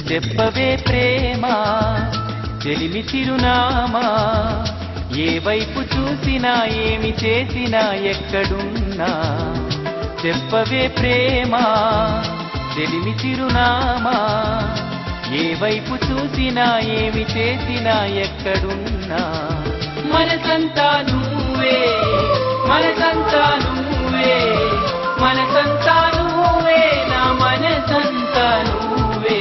చెప్పవే ప్రేమ చెలిమి చిరునామా, ఏ వైపు చూసినా ఏమి చేసినా ఎక్కడున్నా. చెప్పవే ప్రేమ చెలిమి చిరునామా, ఏ వైపు చూసినా ఏమి చేసినా ఎక్కడున్నా. మనసంతా నువ్వే, మనసంతా నువ్వే, మనసంతా నువ్వే, నా మనసంతా నువ్వే.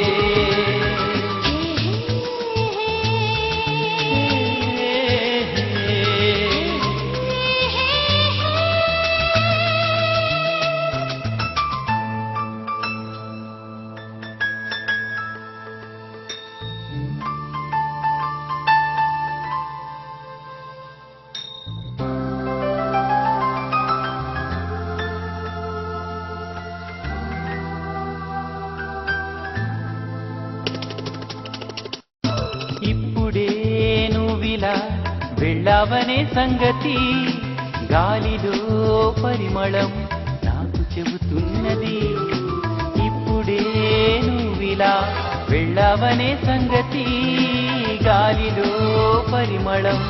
ఇప్పుడే నువ్విలా వెళ్ళావనే సంగతి గాలిలో పరిమళం నాకు చెబుతున్నది. ఇప్పుడే నువ్విలా వెళ్ళావనే సంగతి గాలిలో పరిమళం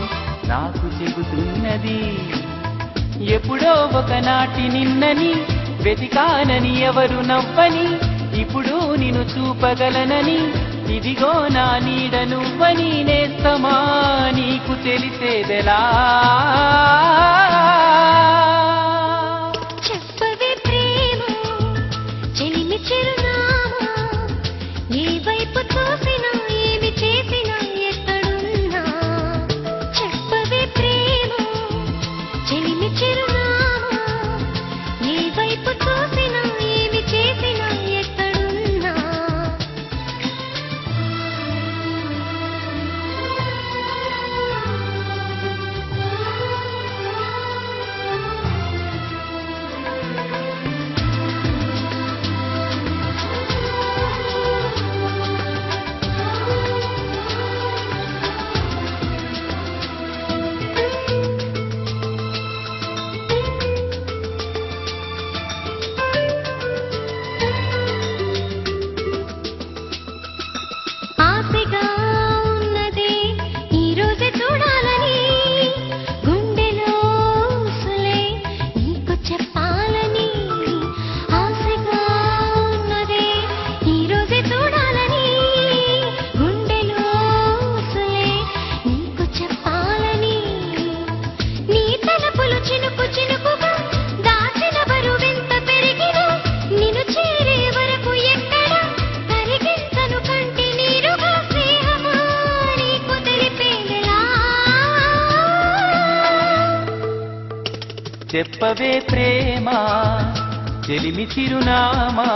నాకు చెబుతున్నది. ఎప్పుడో ఒకనాటి నిన్నని వెతికానని ఎవరు నవ్వని, ఇప్పుడు నిన్ను చూపగలనని ఇదిగో నా నీడ నువ్వని. నేస్తమా నీకు తెలిసేదెలా? చెప్పవే ప్రేమ చెలిమి చిరునామా, ఏ వైపు చూసినా ఏమి చేసినా ఎక్కడున్నా. చెప్పవే ప్రేమ చెలిమి చిరునామా, ఏ వైపు చూసినా ఏమి చేసినా ఎక్కడున్నా. ఆశగా ఉన్నదే ఈ రోజే చూడాలని, గుండెలో ఊసులే నీకు చెప్పాలని. ఆశగా ఉన్నదే ఈ రోజే చూడాలని, గుండెలో ఊసులే నీకు చెప్పాలని. నీ తలపులు చినుకు చినుకుగా దాచిన బరువెంత పెరిగినా, నిన్ను చేరే వరకు ఎక్కడ కరిగించను కంటి నీరుగా. స్నేహమా నీకు తెలిపేదెలా? చెప్పవే ప్రేమ చెలిమి చిరునామా,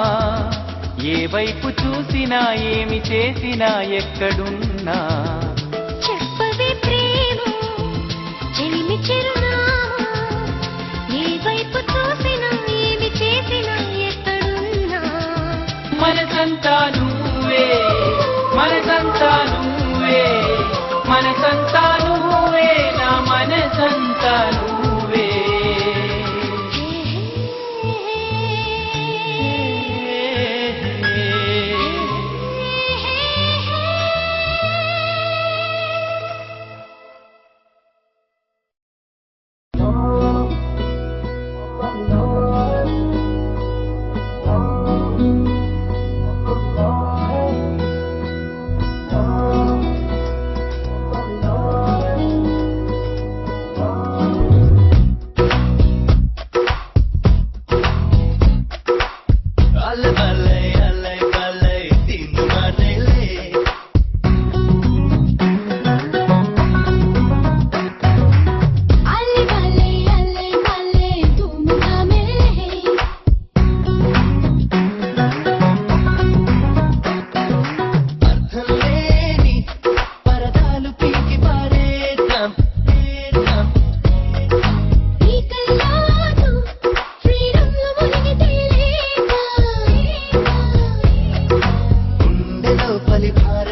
ఏ వైపు చూసినా ఏమి చేసినా ఎక్కడున్నా. చెప్పవే ప్రేమ చెలిమి చిరునామా, ఏ వైపు చూసినా ఏమి చేసినా ఎక్కడున్నా. మనసంతా నువ్వే, మనసంతా నువ్వే, మనసంతా నువ్వే, నా మనసంతా నువ్వే. పలి భార